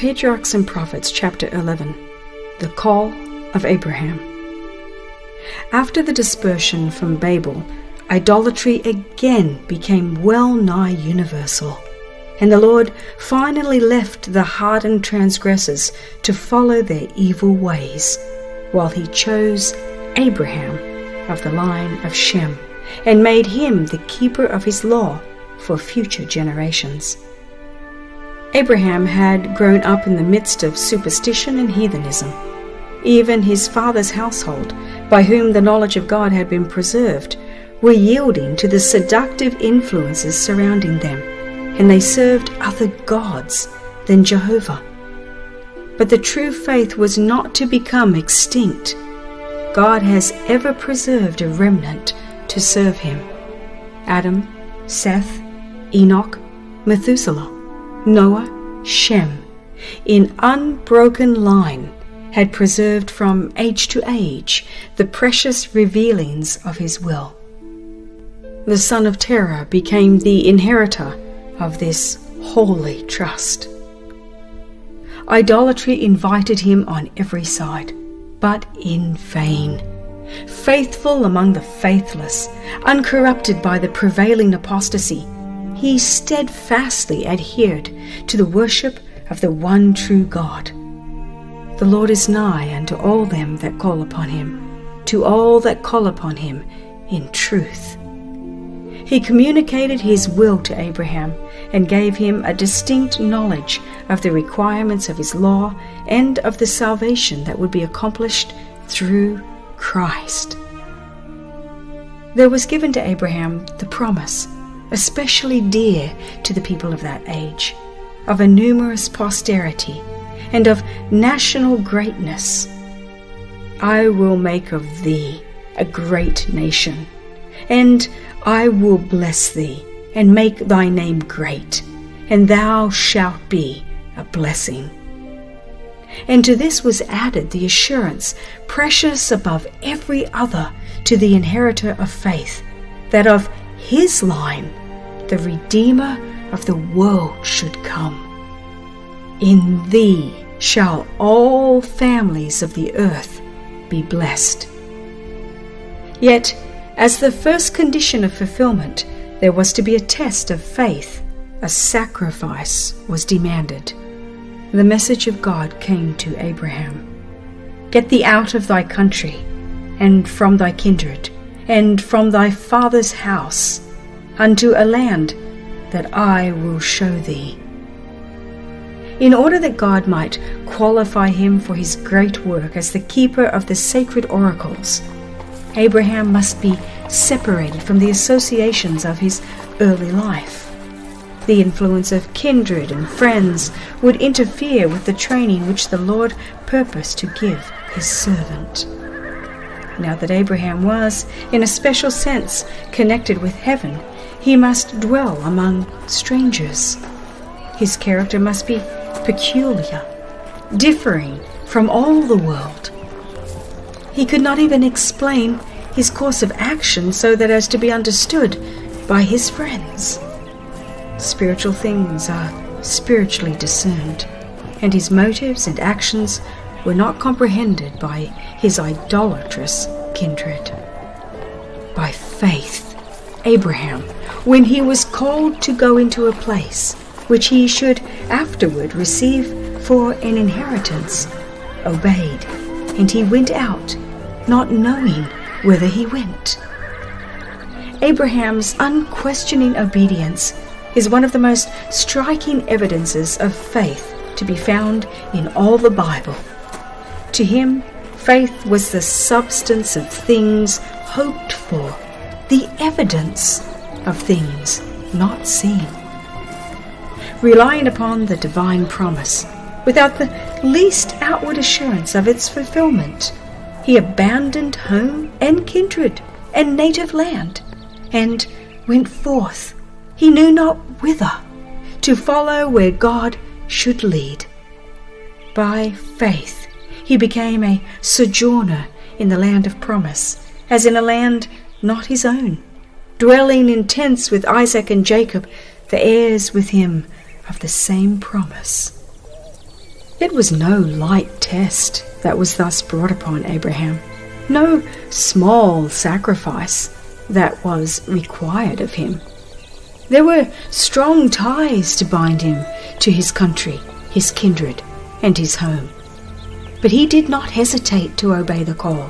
Patriarchs and Prophets, chapter 11, the call of Abraham. After the dispersion from Babel, idolatry again became well nigh universal, and the Lord finally left the hardened transgressors to follow their evil ways, while he chose Abraham of the line of Shem, and made him the keeper of his law for future generations. Abraham had grown up in the midst of superstition and heathenism. Even his father's household, by whom the knowledge of God had been preserved, were yielding to the seductive influences surrounding them, and they served other gods than Jehovah. But the true faith was not to become extinct. God has ever preserved a remnant to serve him. Adam, Seth, Enoch, Methuselah, Noah, Shem, in unbroken line, had preserved from age to age the precious revealings of his will. The son of Terah became the inheritor of this holy trust. Idolatry invited him on every side, but in vain. Faithful among the faithless, uncorrupted by the prevailing apostasy, he steadfastly adhered to the worship of the one true God. The Lord is nigh unto all them that call upon him, to all that call upon him in truth. He communicated his will to Abraham and gave him a distinct knowledge of the requirements of his law and of the salvation that would be accomplished through Christ. There was given to Abraham the promise, especially dear to the people of that age, of a numerous posterity and of national greatness. I will make of thee a great nation, and I will bless thee, and make thy name great, and thou shalt be a blessing. And to this was added the assurance, precious above every other to the inheritor of faith, that of his line the Redeemer of the world should come. In thee shall all families of the earth be blessed. Yet, as the first condition of fulfillment, there was to be a test of faith. A sacrifice was demanded. The message of God came to Abraham. Get thee out of thy country, and from thy kindred, and from thy father's house, unto a land that I will show thee. In order that God might qualify him for his great work as the keeper of the sacred oracles, Abraham must be separated from the associations of his early life. The influence of kindred and friends would interfere with the training which the Lord purposed to give his servant. Now that Abraham was, in a special sense, connected with heaven, he must dwell among strangers. His character must be peculiar, differing from all the world. He could not even explain his course of action so that as to be understood by his friends. Spiritual things are spiritually discerned, and his motives and actions were not comprehended by his idolatrous kindred. By faith, Abraham, when he was called to go into a place which he should afterward receive for an inheritance, obeyed, and he went out, not knowing whither he went. Abraham's unquestioning obedience is one of the most striking evidences of faith to be found in all the Bible. To him, faith was the substance of things hoped for, the evidence of things not seen. Relying upon the divine promise, without the least outward assurance of its fulfillment, he abandoned home and kindred and native land, and went forth, he knew not whither, to follow where God should lead. By faith, he became a sojourner in the land of promise, as in a land not his own, dwelling in tents with Isaac and Jacob, the heirs with him of the same promise. It was no light test that was thus brought upon Abraham, no small sacrifice that was required of him. There were strong ties to bind him to his country, his kindred, and his home. But he did not hesitate to obey the call.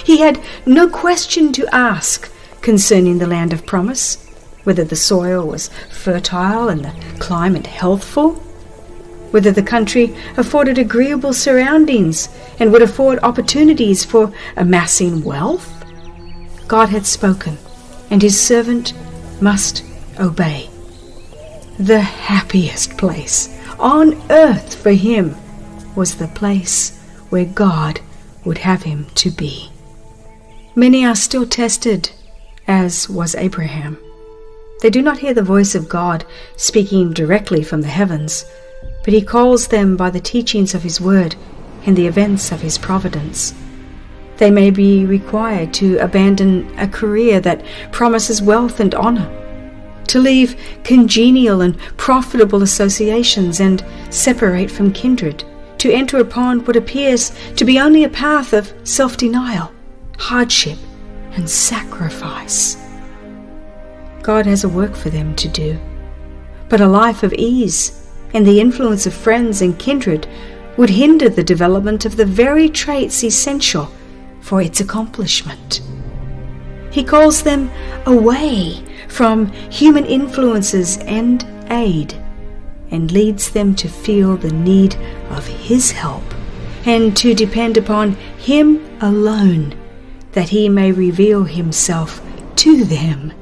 He had no question to ask concerning the land of promise, whether the soil was fertile and the climate healthful, whether the country afforded agreeable surroundings and would afford opportunities for amassing wealth. God had spoken, and his servant must obey. The happiest place on earth for him was the place where God would have him to be. Many are still tested, as was Abraham. They do not hear the voice of God speaking directly from the heavens, but he calls them by the teachings of his word and the events of his providence. They may be required to abandon a career that promises wealth and honor, to leave congenial and profitable associations and separate from kindred, to enter upon what appears to be only a path of self-denial, hardship, and sacrifice. God has a work for them to do, but a life of ease and the influence of friends and kindred would hinder the development of the very traits essential for its accomplishment. He calls them away from human influences and aid, and leads them to feel the need of his help and to depend upon him alone, that he may reveal himself to them.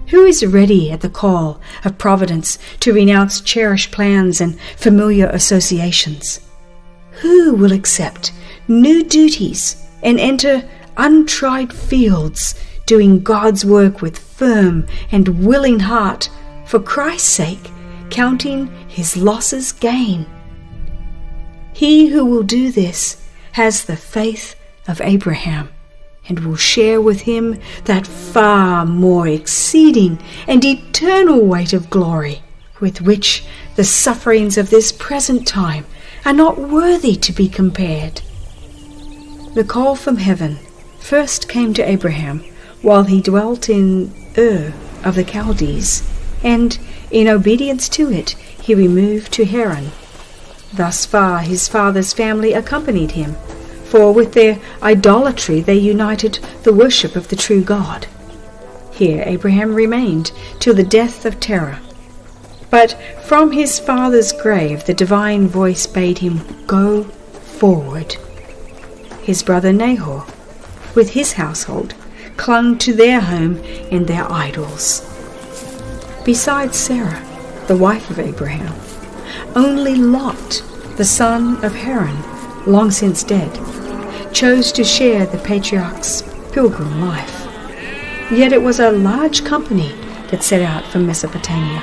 Who is ready at the call of providence to renounce cherished plans and familiar associations? Who will accept new duties and enter untried fields, doing God's work with firm and willing heart, for Christ's sake, counting his losses gain? He who will do this has the faith of Abraham, and will share with him that far more exceeding and eternal weight of glory with which the sufferings of this present time are not worthy to be compared. The call from heaven first came to Abraham while he dwelt in Ur of the Chaldees, and in obedience to it he removed to Haran. Thus far his father's family accompanied him, for with their idolatry they united the worship of the true God. Here Abraham remained till the death of Terah. But from his father's grave the divine voice bade him go forward. His brother Nahor, with his household, clung to their home and their idols. Besides Sarah, the wife of Abraham, only Lot, the son of Haran, long since dead, chose to share the patriarch's pilgrim life. Yet it was a large company that set out from Mesopotamia.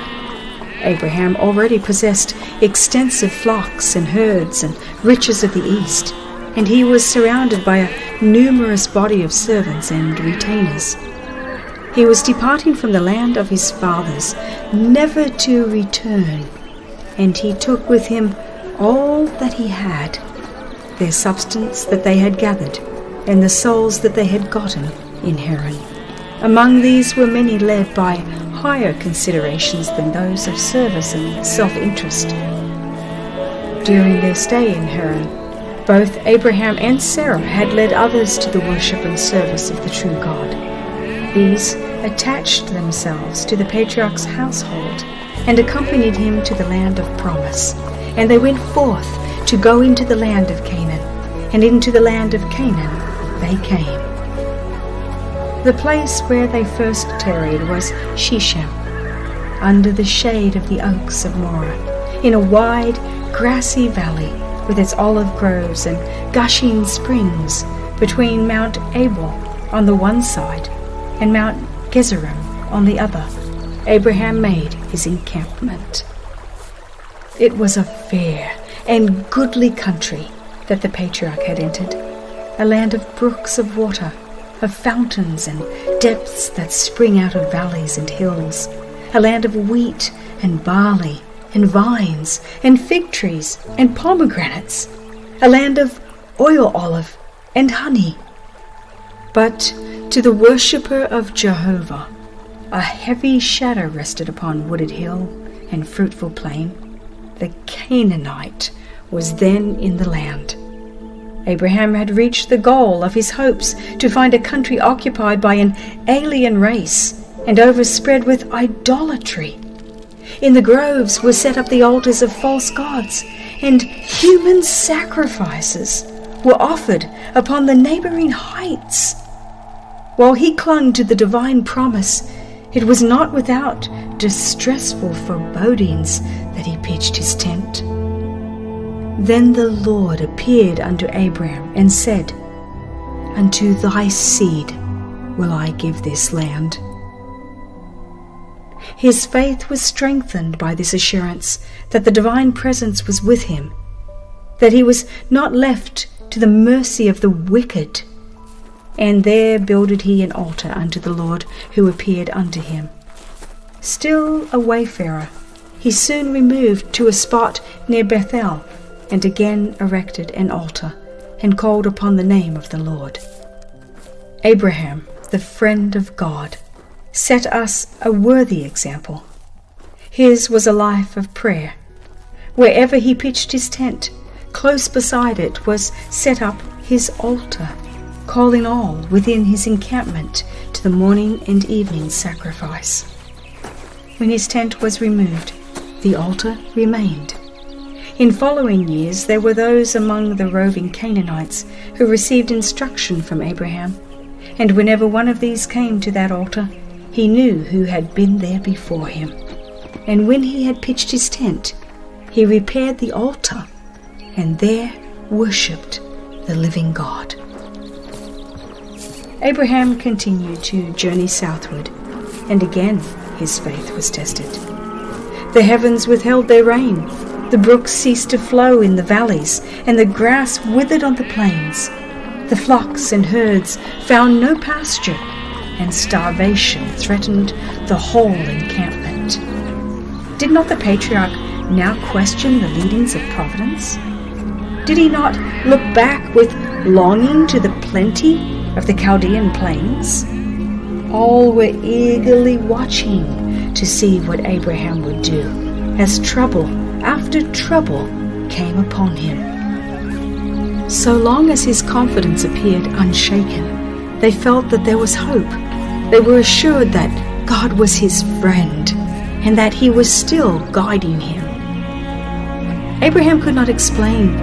Abraham already possessed extensive flocks and herds and riches of the east, and he was surrounded by a numerous body of servants and retainers. He was departing from the land of his fathers, never to return, and he took with him all that he had, their substance that they had gathered, and the souls that they had gotten in Haran. Among these were many led by higher considerations than those of service and self-interest. During their stay in Haran, both Abraham and Sarah had led others to the worship and service of the true God. These attached themselves to the patriarch's household and accompanied him to the land of promise, and they went forth to go into the land of Canaan, and into the land of Canaan they came. The place where they first tarried was Shechem, under the shade of the oaks of Moreh, in a wide, grassy valley with its olive groves and gushing springs, between Mount Abel on the one side and Mount Gezerim on the other. Abraham made his encampment. It was a fair and goodly country that the patriarch had entered, a land of brooks of water, of fountains and depths that spring out of valleys and hills, a land of wheat and barley and vines and fig trees and pomegranates, a land of oil olive and honey. But to the worshipper of Jehovah, a heavy shadow rested upon wooded hill and fruitful plain. The Canaanite was then in the land. Abraham had reached the goal of his hopes to find a country occupied by an alien race and overspread with idolatry. In the groves were set up the altars of false gods, and human sacrifices were offered upon the neighboring heights. While he clung to the divine promise, it was not without distressful forebodings that he pitched his tent. Then the Lord appeared unto Abraham and said, Unto thy seed will I give this land. His faith was strengthened by this assurance that the divine presence was with him, that he was not left to the mercy of the wicked. And there builded he an altar unto the Lord, who appeared unto him. Still a wayfarer, he soon removed to a spot near Bethel, and again erected an altar, and called upon the name of the Lord. Abraham, the friend of God, set us a worthy example. His was a life of prayer. Wherever he pitched his tent, close beside it was set up his altar, calling all within his encampment to the morning and evening sacrifice. When his tent was removed, the altar remained. In following years there were those among the roving Canaanites who received instruction from Abraham, and whenever one of these came to that altar, he knew who had been there before him. And when he had pitched his tent, he repaired the altar, and there worshipped the living God. Abraham continued to journey southward, and again his faith was tested. The heavens withheld their rain, the brooks ceased to flow in the valleys, and the grass withered on the plains. The flocks and herds found no pasture, and starvation threatened the whole encampment. Did not the patriarch now question the leadings of providence? Did he not look back with longing to the plenty of the Chaldean plains? All were eagerly watching to see what Abraham would do, as trouble after trouble came upon him. So long as his confidence appeared unshaken, they felt that there was hope. They were assured that God was his friend, and that he was still guiding him. Abraham could not explain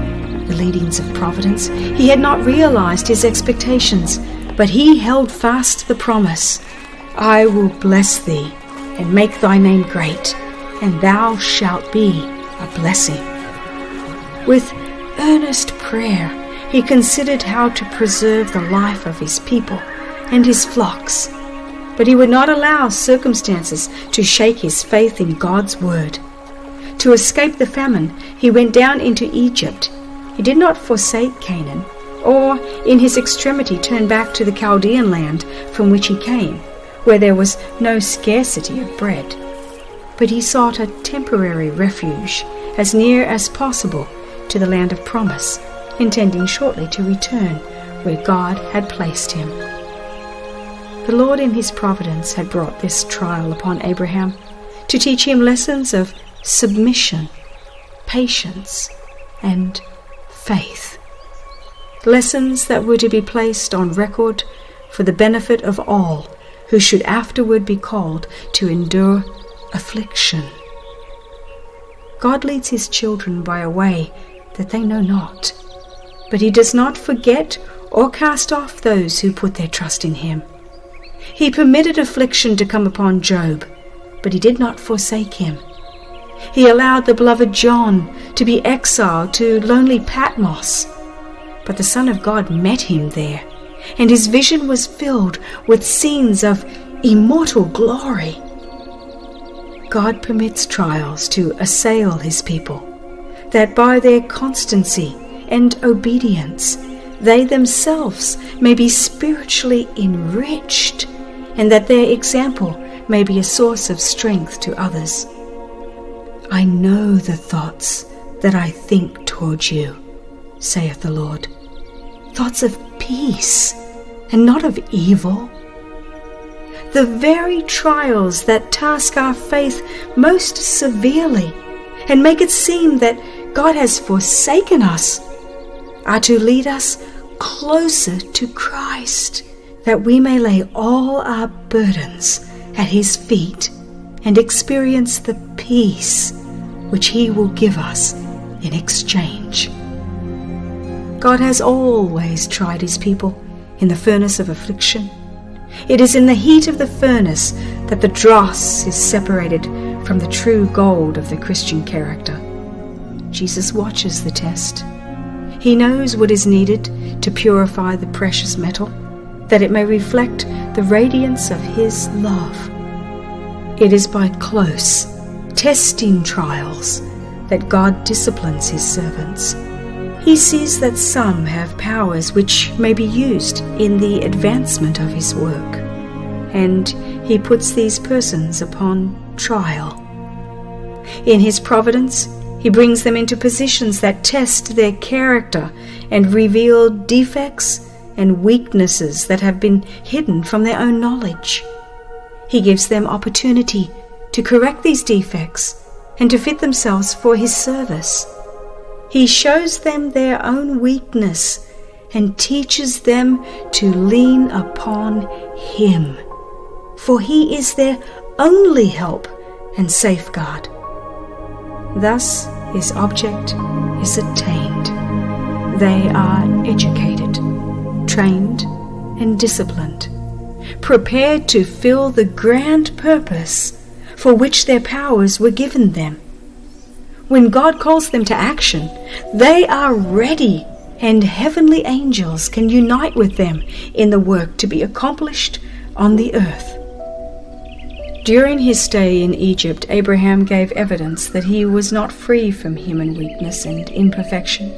the leadings of providence. He had not realized his expectations, but he held fast the promise, I will bless thee, and make thy name great, and thou shalt be a blessing. With earnest prayer, he considered how to preserve the life of his people and his flocks, but he would not allow circumstances to shake his faith in God's word. To escape the famine, he went down into Egypt. He did not forsake Canaan, or in his extremity turn back to the Chaldean land from which he came, where there was no scarcity of bread. But he sought a temporary refuge, as near as possible to the land of promise, intending shortly to return where God had placed him. The Lord in his providence had brought this trial upon Abraham to teach him lessons of submission, patience, and faith. Lessons that were to be placed on record for the benefit of all who should afterward be called to endure affliction. God leads his children by a way that they know not, but he does not forget or cast off those who put their trust in him. He permitted affliction to come upon Job, but he did not forsake him. He allowed the beloved John to be exiled to lonely Patmos, but the Son of God met him there, and his vision was filled with scenes of immortal glory. God permits trials to assail his people, that by their constancy and obedience they themselves may be spiritually enriched, and that their example may be a source of strength to others. I know the thoughts that I think towards you, saith the Lord, thoughts of peace and not of evil. The very trials that task our faith most severely and make it seem that God has forsaken us are to lead us closer to Christ, that we may lay all our burdens at His feet and experience the peace which He will give us in exchange. God has always tried His people in the furnace of affliction. It is in the heat of the furnace that the dross is separated from the true gold of the Christian character. Jesus watches the test. He knows what is needed to purify the precious metal, that it may reflect the radiance of His love. It is by close, testing trials that God disciplines His servants. He sees that some have powers which may be used in the advancement of His work, and He puts these persons upon trial. In His providence, He brings them into positions that test their character and reveal defects and weaknesses that have been hidden from their own knowledge. He gives them opportunity to correct these defects and to fit themselves for His service. He shows them their own weakness and teaches them to lean upon Him, for He is their only help and safeguard. Thus His object is attained. They are educated, trained, and disciplined, prepared to fill the grand purpose for which their powers were given them. When God calls them to action, they are ready, and heavenly angels can unite with them in the work to be accomplished on the earth. During his stay in Egypt, Abraham gave evidence that he was not free from human weakness and imperfection.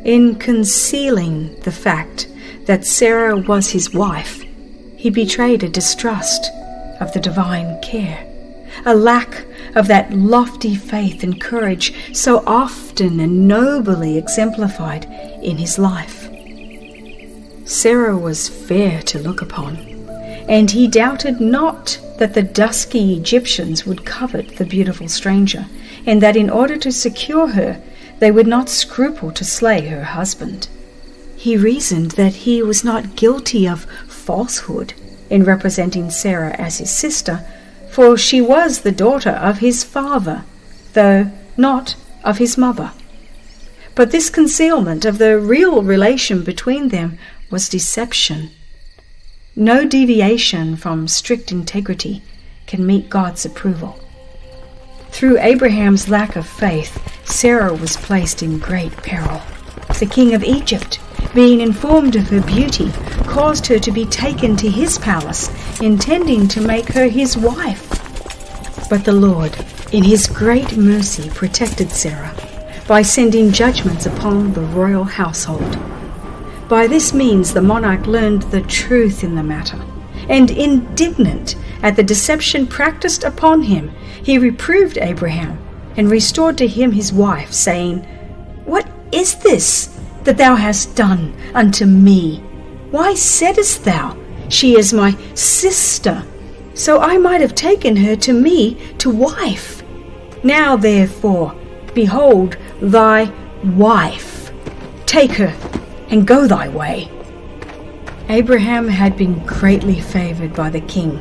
In concealing the fact that Sarah was his wife, he betrayed a distrust of the divine care, a lack of that lofty faith and courage so often and nobly exemplified in his life. Sarah was fair to look upon, and he doubted not that the dusky Egyptians would covet the beautiful stranger, and that in order to secure her, they would not scruple to slay her husband. He reasoned that he was not guilty of falsehood in representing Sarah as his sister, for she was the daughter of his father, though not of his mother. But this concealment of the real relation between them was deception. No deviation from strict integrity can meet God's approval. Through Abraham's lack of faith, Sarah was placed in great peril. The king of Egypt, being informed of her beauty, caused her to be taken to his palace, intending to make her his wife. But the Lord, in his great mercy, protected Sarah by sending judgments upon the royal household. By this means the monarch learned the truth in the matter, and indignant at the deception practiced upon him, he reproved Abraham and restored to him his wife, saying, "What is this that thou hast done unto me? Why saidst thou, She is my sister, so I might have taken her to me to wife? Now therefore, behold thy wife. Take her and go thy way." Abraham had been greatly favored by the king.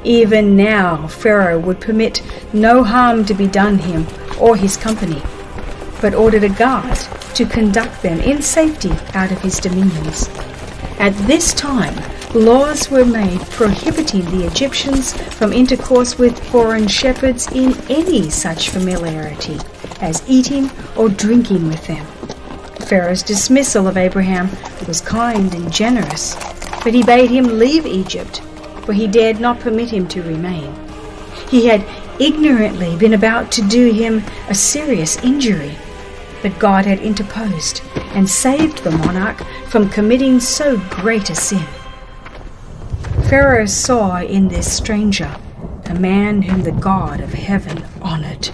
Even now Pharaoh would permit no harm to be done him or his company, but ordered a guard to conduct them in safety out of his dominions. At this time, laws were made prohibiting the Egyptians from intercourse with foreign shepherds in any such familiarity as eating or drinking with them. Pharaoh's dismissal of Abraham was kind and generous, but he bade him leave Egypt, for he dared not permit him to remain. He had ignorantly been about to do him a serious injury, but God had interposed and saved the monarch from committing so great a sin. Pharaoh saw in this stranger a man whom the God of heaven honored.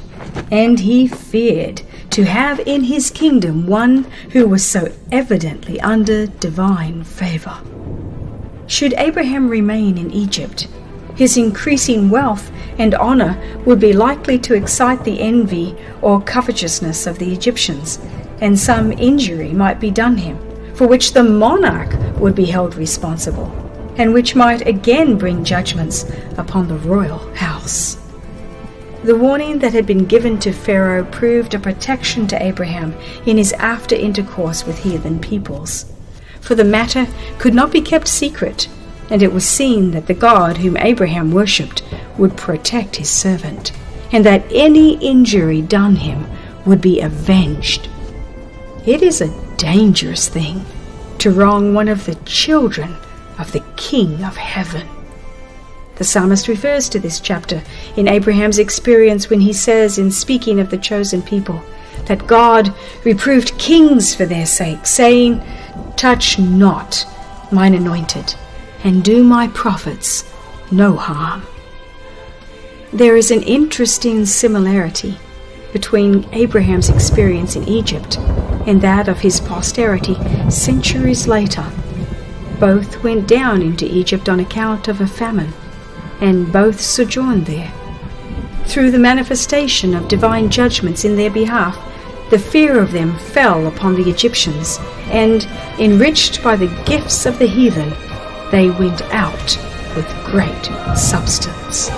and he feared to have in his kingdom one who was so evidently under divine favor. Should Abraham remain in Egypt, his increasing wealth and honor would be likely to excite the envy or covetousness of the Egyptians, and some injury might be done him, for which the monarch would be held responsible, and which might again bring judgments upon the royal house. The warning that had been given to Pharaoh proved a protection to Abraham in his after intercourse with heathen peoples, for the matter could not be kept secret, and it was seen that the God whom Abraham worshipped would protect his servant, and that any injury done him would be avenged. It is a dangerous thing to wrong one of the children of the King of Heaven. The psalmist refers to this chapter in Abraham's experience when he says, in speaking of the chosen people, that God reproved kings for their sake, saying, "Touch not mine anointed, and do my prophets no harm." There is an interesting similarity between Abraham's experience in Egypt and that of his posterity centuries later. Both went down into Egypt on account of a famine, and both sojourned there. Through the manifestation of divine judgments in their behalf, the fear of them fell upon the Egyptians, and, enriched by the gifts of the heathen, they went out with great substance.